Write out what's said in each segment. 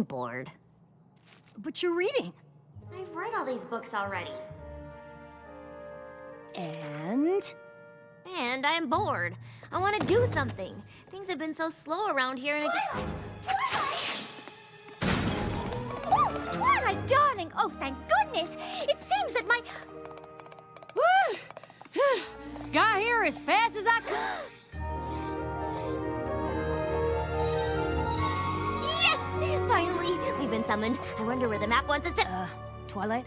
I'm bored. But you're reading. I've read all these books already. And? And I'm bored. I want to do something. Things have been so slow around here and Oh, Twilight, darling! Oh, thank goodness! It seems that my... Got here as fast as I could. Yes! Finally! We've been summoned. I wonder where the map wants us to... Twilight?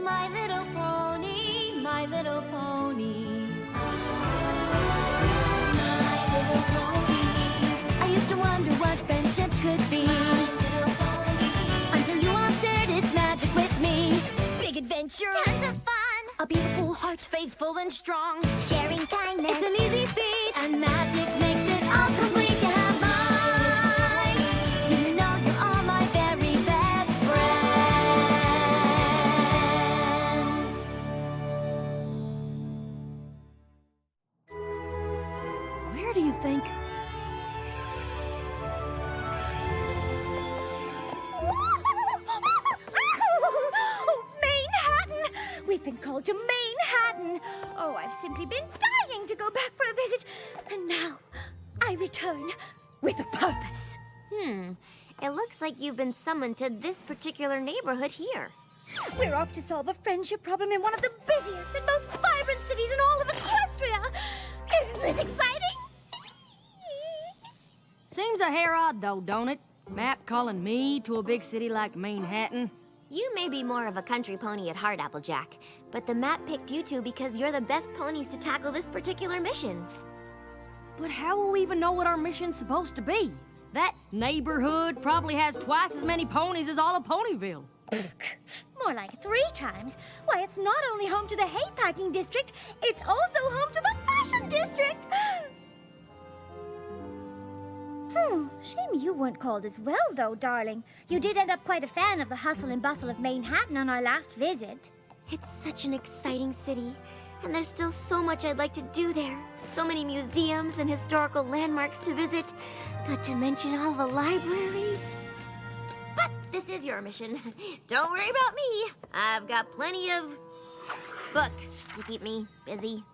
My little pony, my little pony. My little pony. I used to wonder what friendship could be. My little pony. Until you all shared its magic with me. Big adventure. Tons of fun. A beautiful heart, faithful and strong. Sharing kindness. It's an easy feat. And magic makes it all complete. You have mine. Do you know you're all my very best friends? Where do you think? Oh, Manehatten! We've been called to Manehatten. Oh, I've simply been dying to go back for a visit. And now, I return with a purpose. It looks like you've been summoned to this particular neighborhood here. We're off to solve a friendship problem in one of the busiest and most vibrant cities in all of Equestria. Isn't this exciting? Seems a hair odd, though, don't it? Map calling me to a big city like Manehatten. You may be more of a country pony at heart, Applejack, but the map picked you two because you're the best ponies to tackle this particular mission. But how will we even know what our mission's supposed to be? That neighborhood probably has twice as many ponies as all of Ponyville. More like 3 times. Why, it's not only home to the hay-packing district, it's also home to the fashion district. Shame you weren't called as well, though, darling. You did end up quite a fan of the hustle and bustle of Manehatten on our last visit. It's such an exciting city, and there's still so much I'd like to do there. So many museums and historical landmarks to visit, not to mention all the libraries. But this is your mission. Don't worry about me. I've got plenty of books to keep me busy.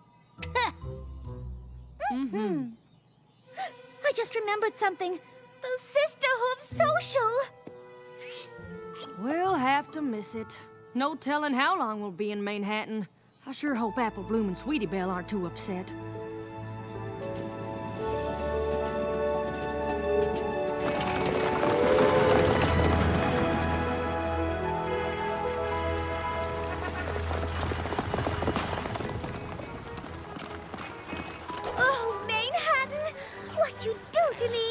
I just remembered something. The Sisterhood Social. We'll have to miss it. No telling how long we'll be in Manehatten. I sure hope Apple Bloom and Sweetie Belle aren't too upset. Oh, Manehatten, what you do to me.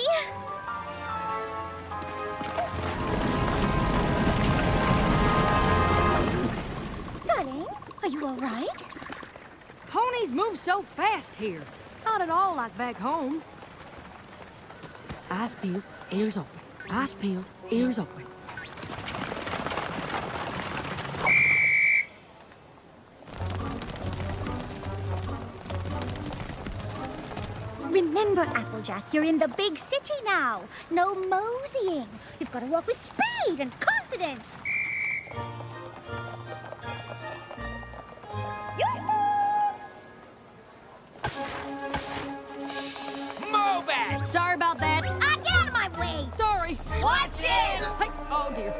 Darling, are you all right? Ponies move so fast here. Not at all like back home. Eyes peeled, ears open. Eyes peeled, ears open. Remember, Applejack, you're in the big city now. No moseying. You've got to walk with speed and confidence. Move it! Sorry about that. Get out of my way! Sorry. Watch it! Hey, oh dear.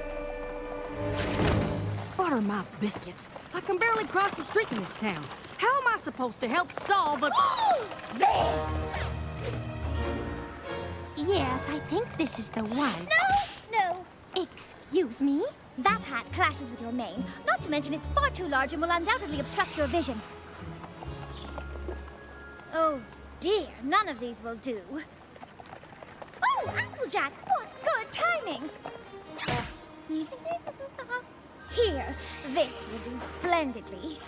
Butter my biscuits. I can barely cross the street in this town. How am I supposed to help solve a... There! Yes, I think this is the one. No! Excuse me? That hat clashes with your mane. Not to mention it's far too large and will undoubtedly obstruct your vision. Oh, dear. None of these will do. Oh, Applejack! What good timing! Here, this will do splendidly.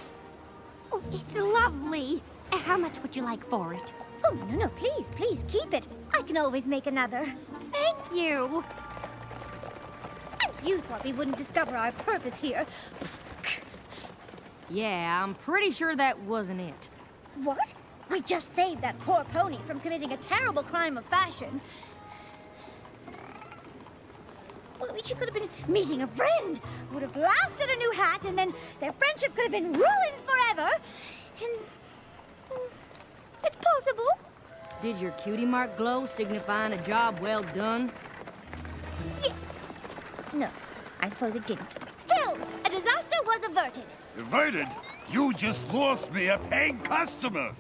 Oh, it's lovely. How much would you like for it? Oh, no, please, keep it. I can always make another. Thank you. And you thought we wouldn't discover our purpose here. Yeah, I'm pretty sure that wasn't it. What? We just saved that poor pony from committing a terrible crime of fashion. Well, she could have been meeting a friend, would have laughed at a new hat, and then their friendship could have been ruined forever. And it's possible. Did your cutie mark glow signifying a job well done? Yeah. No, I suppose it didn't. Still, a disaster was averted. Averted? You just lost me a paying customer.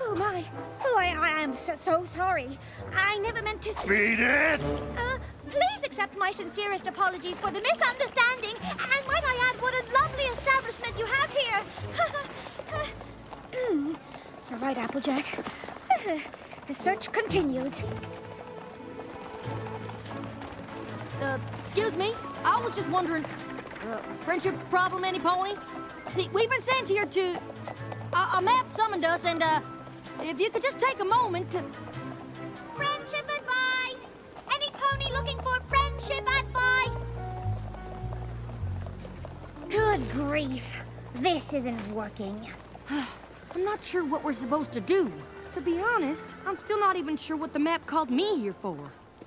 Oh, my. Oh, I am so sorry. I never meant to... Beat it! Please accept my sincerest apologies for the misunderstanding. And might I add, what a lovely establishment you have here. You're right, Applejack. The search continues. Excuse me? I was just wondering, friendship problem, any pony? See, we've been sent here to... a map summoned us, and, if you could just take a moment to... Friendship advice! Any pony looking for friendship advice? Good grief. This isn't working. I'm not sure what we're supposed to do. To be honest, I'm still not even sure what the map called me here for.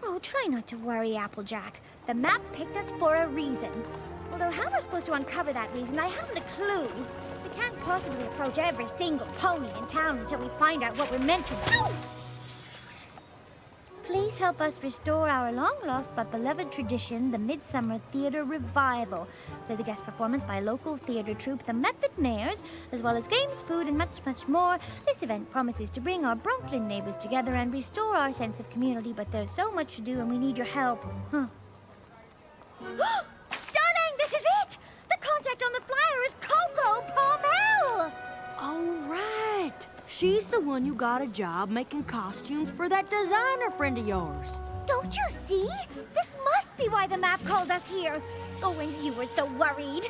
Oh, try not to worry, Applejack. The map picked us for a reason. Although how am I supposed to uncover that reason? I haven't a clue. We can't possibly approach every single pony in town until we find out what we're meant to do. Please help us restore our long-lost but beloved tradition, the Midsummer Theater Revival, with a guest performance by local theater troupe, the Method Mayors, as well as games, food, and much, much more. This event promises to bring our Brooklyn neighbors together and restore our sense of community, but there's so much to do and we need your help. Darling, this is it! The contact on the flyer is Coco Palmel! Oh, right. She's the one who got a job making costumes for that designer friend of yours. Don't you see? This must be why the map called us here. Oh, and you were so worried.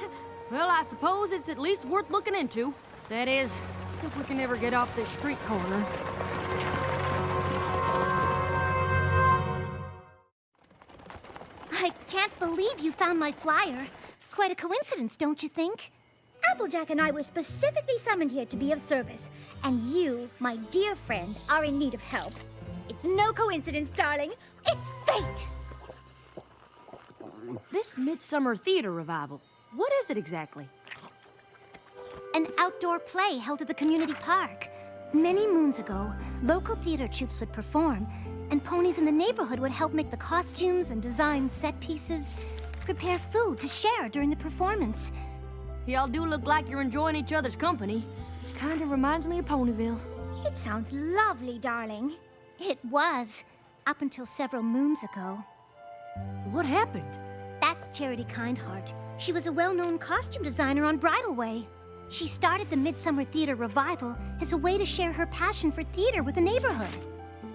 Well, I suppose it's at least worth looking into. That is, if we can ever get off this street corner. I can't believe you found my flyer. Quite a coincidence, don't you think? Applejack and I were specifically summoned here to be of service. And you, my dear friend, are in need of help. It's no coincidence, darling. It's fate! This Midsummer Theater Revival, what is it exactly? An outdoor play held at the community park. Many moons ago, local theater troupes would perform, and ponies in the neighborhood would help make the costumes and design set pieces, prepare food to share during the performance. Y'all do look like you're enjoying each other's company. Kinda reminds me of Ponyville. It sounds lovely, darling. It was, up until several moons ago. What happened? That's Charity Kindheart. She was a well-known costume designer on Bridal Way. She started the Midsummer Theater Revival as a way to share her passion for theater with the neighborhood.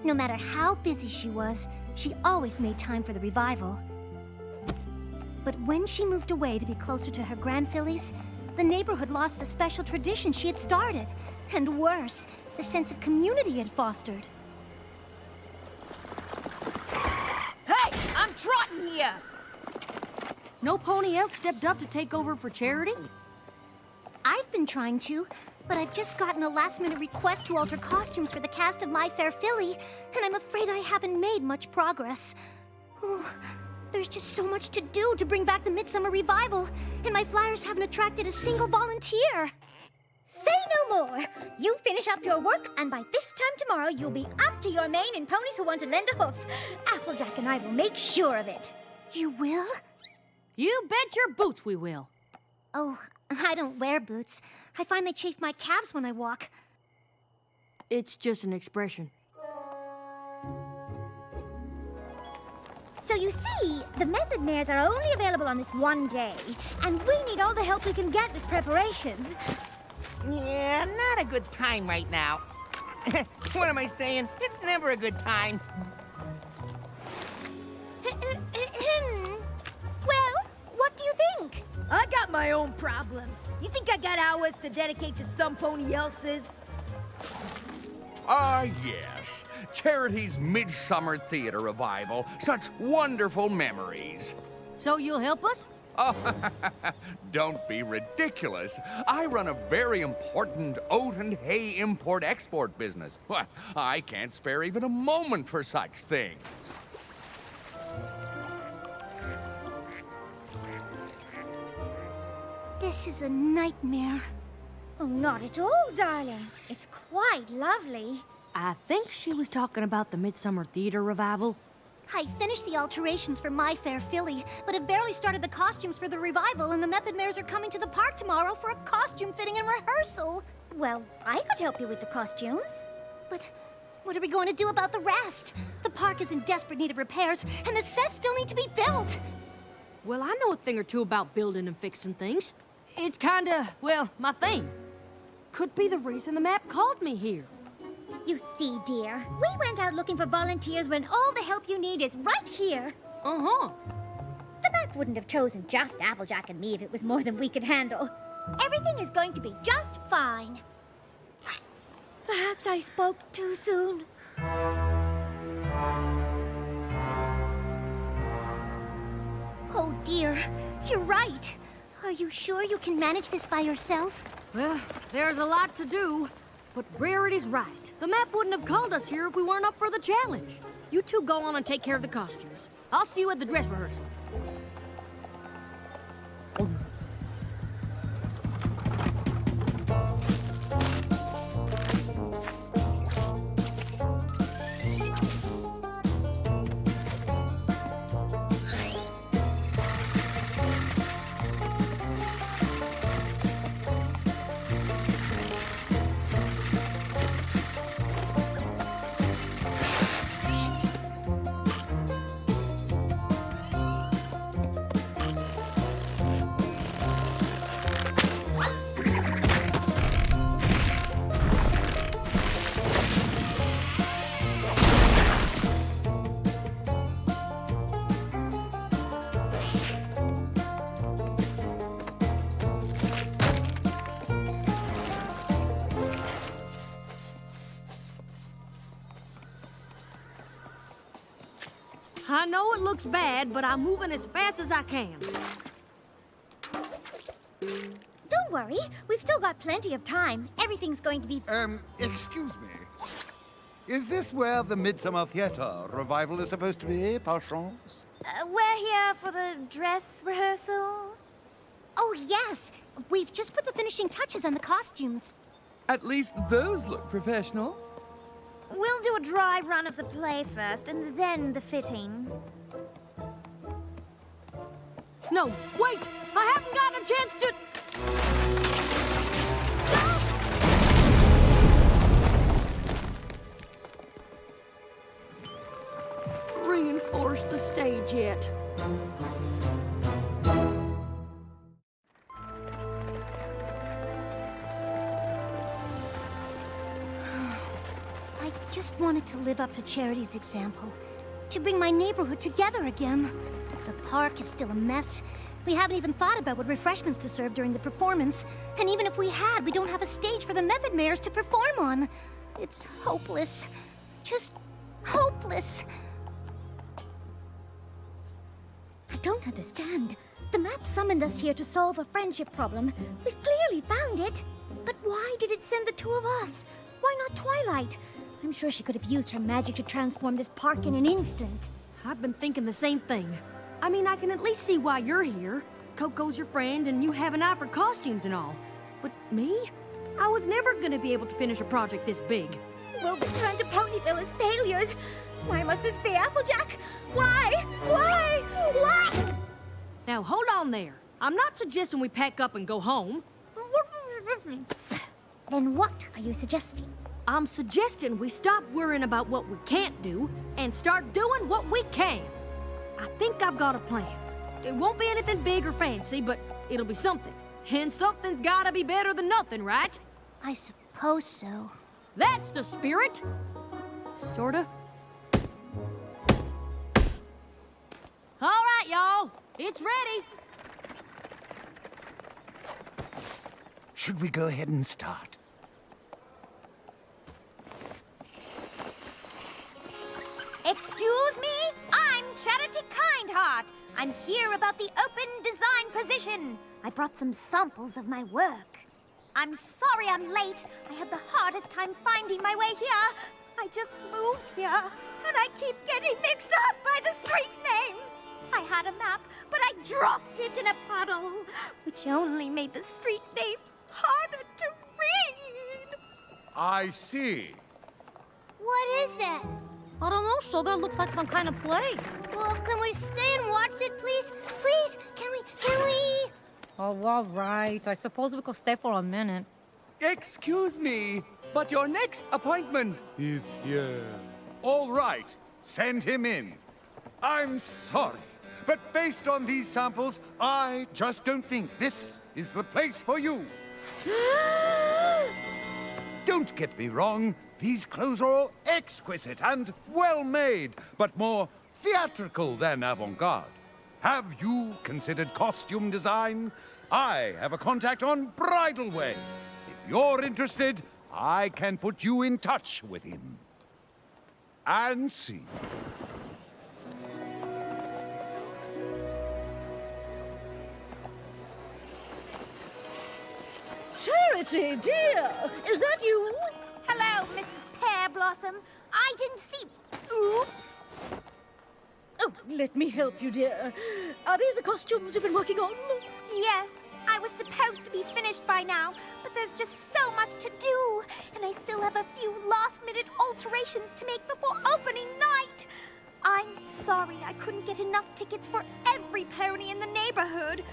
No matter how busy she was, she always made time for the revival. But when she moved away to be closer to her grandfillies, the neighborhood lost the special tradition she had started. And worse, the sense of community it had fostered. Hey, I'm trotting here. No pony else stepped up to take over for Charity? I've been trying to, but I've just gotten a last-minute request to alter costumes for the cast of My Fair Filly, and I'm afraid I haven't made much progress. Oh, there's just so much to do to bring back the Midsummer Revival, and my flyers haven't attracted a single volunteer. Say no more. You finish up your work, and by this time tomorrow, you'll be up to your mane in ponies who want to lend a hoof. Applejack and I will make sure of it. You will? You bet your boots we will. Oh, I don't wear boots. I find they chafe my calves when I walk. It's just an expression. So you see, the Method Mares are only available on this one day, and we need all the help we can get with preparations. Yeah, not a good time right now. What am I saying? It's never a good time. Well, what do you think? I got my own problems. You think I got hours to dedicate to some pony else's? Ah, yes. Charity's Midsummer Theater Revival. Such wonderful memories. So you'll help us? Oh, don't be ridiculous. I run a very important oat and hay import-export business. Why, I can't spare even a moment for such things. This is a nightmare. Oh, not at all, darling. It's quite lovely. I think she was talking about the Midsummer Theater revival. I finished the alterations for My Fair Philly, but have barely started the costumes for the revival, and the Method Mares are coming to the park tomorrow for a costume fitting and rehearsal. Well, I could help you with the costumes. But what are we going to do about the rest? The park is in desperate need of repairs, and the sets still need to be built. Well, I know a thing or two about building and fixing things. It's kinda, well, my thing. Could be the reason the map called me here. You see, dear, we went out looking for volunteers when all the help you need is right here. Uh-huh. The map wouldn't have chosen just Applejack and me if it was more than we could handle. Everything is going to be just fine. Perhaps I spoke too soon. Oh dear, you're right. Are you sure you can manage this by yourself? Well, there's a lot to do. But Rarity's right. The map wouldn't have called us here if we weren't up for the challenge. You two go on and take care of the costumes. I'll see you at the dress rehearsal. I know it looks bad, but I'm moving as fast as I can. Don't worry, we've still got plenty of time. Everything's going to be... Excuse me. Is this where the Midsummer Theater revival is supposed to be, par chance? we're here for the dress rehearsal. Oh, yes. We've just put the finishing touches on the costumes. At least those look professional. We'll do a dry run of the play first, and then the fitting. No, wait! I haven't gotten a chance to... Reinforce the stage yet. I just wanted to live up to Charity's example. To bring my neighborhood together again. The park is still a mess. We haven't even thought about what refreshments to serve during the performance. And even if we had, we don't have a stage for the Method Mares to perform on. It's hopeless. Just hopeless. I don't understand. The map summoned us here to solve a friendship problem. We've clearly found it. But why did it send the two of us? Why not Twilight? I'm sure she could have used her magic to transform this park in an instant. I've been thinking the same thing. I mean, I can at least see why you're here. Coco's your friend, and you have an eye for costumes and all. But me? I was never gonna be able to finish a project this big. We'll return to Ponyville as failures. Why must this be Applejack? Why? Why? Why? Now, hold on there. I'm not suggesting we pack up and go home. Then what are you suggesting? I'm suggesting we stop worrying about what we can't do and start doing what we can. I think I've got a plan. It won't be anything big or fancy, but it'll be something. And something's gotta be better than nothing, right? I suppose so. That's the spirit. Sorta. All right, y'all. It's ready. Should we go ahead and start? Excuse me? I'm Charity Kindheart. I'm here about the open design position. I brought some samples of my work. I'm sorry I'm late. I had the hardest time finding my way here. I just moved here, and I keep getting mixed up by the street names. I had a map, but I dropped it in a puddle, which only made the street names harder to read. I see. What is that? I don't know, so that looks like some kind of play. Well, can we stay and watch it, please? Please, can we? Oh, all right. I suppose we could stay for a minute. Excuse me, but your next appointment is here. All right, send him in. I'm sorry, but based on these samples, I just don't think this is the place for you. Don't get me wrong, these clothes are all exquisite and well-made, but more theatrical than avant-garde. Have you considered costume design? I have a contact on Bridal Way. If you're interested, I can put you in touch with him. And see. Charity, dear, is that you? Hello, Mrs. Pear Blossom. I didn't see... Oops. Oh, let me help you, dear. Are these the costumes you've been working on? Yes, I was supposed to be finished by now, but there's just so much to do, and I still have a few last-minute alterations to make before opening night. I'm sorry I couldn't get enough tickets for every pony in the neighborhood.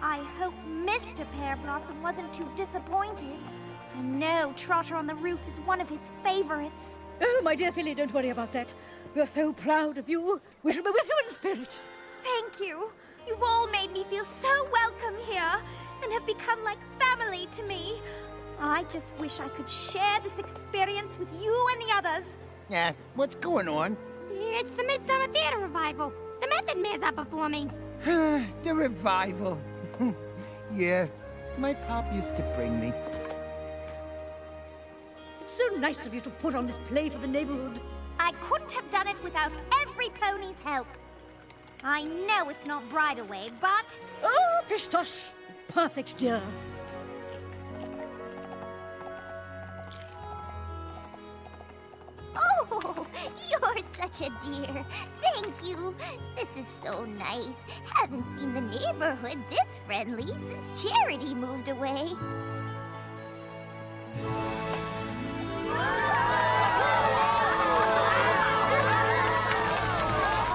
I hope Mr. Pear Blossom wasn't too disappointed. I know Trotter on the Roof is one of his favorites. Oh, my dear Philly, don't worry about that. We're so proud of you. We shall be with you in spirit. Thank you. You've all made me feel so welcome here and have become like family to me. I just wish I could share this experience with you and the others. Yeah, what's going on? It's the Midsummer Theater Revival. The Method Man's up before me. The revival. Yeah, my pop used to bring me. It's so nice of you to put on this play for the neighborhood. I couldn't have done it without every pony's help. I know it's not Bridal Way, but... Oh, Pistoche. It's perfect, dear. Oh, you're such a dear. Thank you. This is so nice. Haven't seen the neighborhood this friendly since Charity moved away.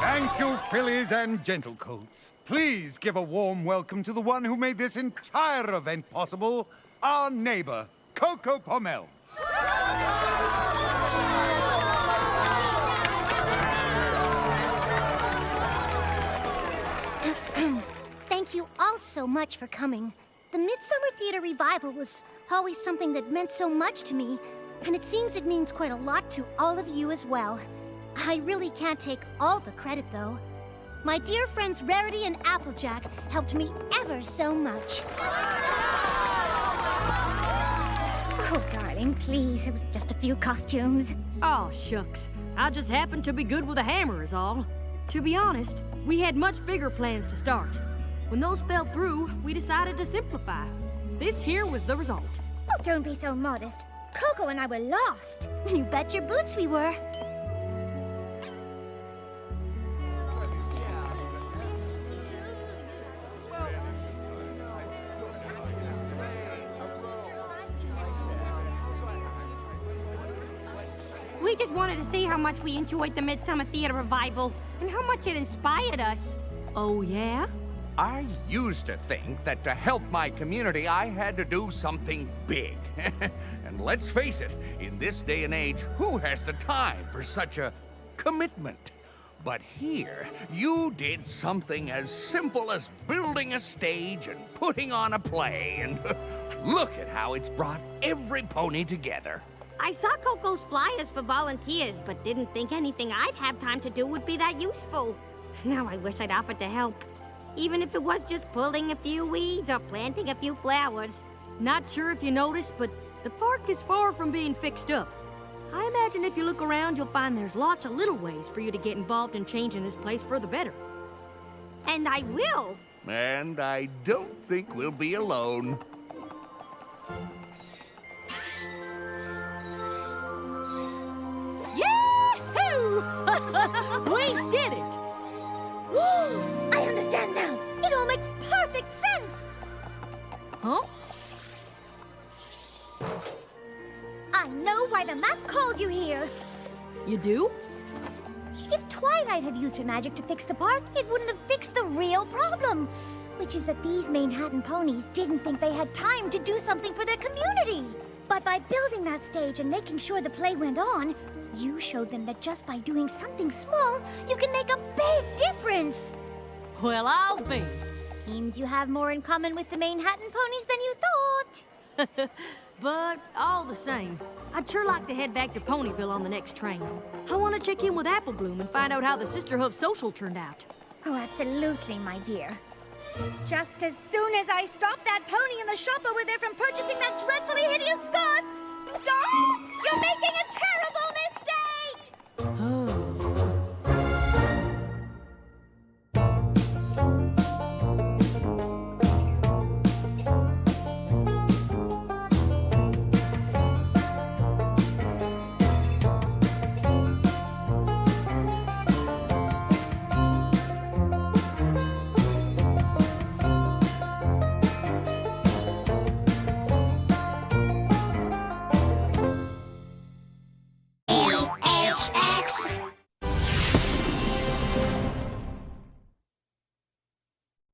Thank you, fillies and gentlecoats. Please give a warm welcome to the one who made this entire event possible, our neighbor, Coco Pommel. Thank you all so much for coming. The Midsummer Theater Revival was always something that meant so much to me, and it seems it means quite a lot to all of you as well. I really can't take all the credit, though. My dear friends Rarity and Applejack helped me ever so much. Oh, darling, please. It was just a few costumes. Oh, shucks. I just happened to be good with a hammer is all. To be honest, we had much bigger plans to start. When those fell through, we decided to simplify. This here was the result. Oh, don't be so modest. Coco and I were lost. You bet your boots we were. We just wanted to see how much we enjoyed the Midsummer Theater Revival and how much it inspired us. Oh, yeah? I used to think that to help my community, I had to do something big. And let's face it, in this day and age, who has the time for such a commitment? But here, you did something as simple as building a stage and putting on a play, and look at how it's brought every pony together. I saw Coco's flyers for volunteers, but didn't think anything I'd have time to do would be that useful. Now I wish I'd offered to help. Even if it was just pulling a few weeds or planting a few flowers. Not sure if you noticed, but the park is far from being fixed up. I imagine if you look around, you'll find there's lots of little ways for you to get involved in changing this place for the better. And I will. And I don't think we'll be alone. Yahoo! We did it! I understand now. It all makes perfect sense. Huh? I know why the map called you here. You do? If Twilight had used her magic to fix the park, it wouldn't have fixed the real problem, which is that these Manehatten ponies didn't think they had time to do something for their community. But by building that stage and making sure the play went on, you showed them that just by doing something small, you can make a big difference. Well, I'll be. Seems you have more in common with the Manehatten ponies than you thought. But all the same, I'd sure like to head back to Ponyville on the next train. I want to check in with Apple Bloom and find out how the Sisterhood social turned out. Oh, absolutely, my dear. Just as soon as I stop that pony in the shop over there from purchasing that dreadfully hideous scarf. Stop! You're making a terrible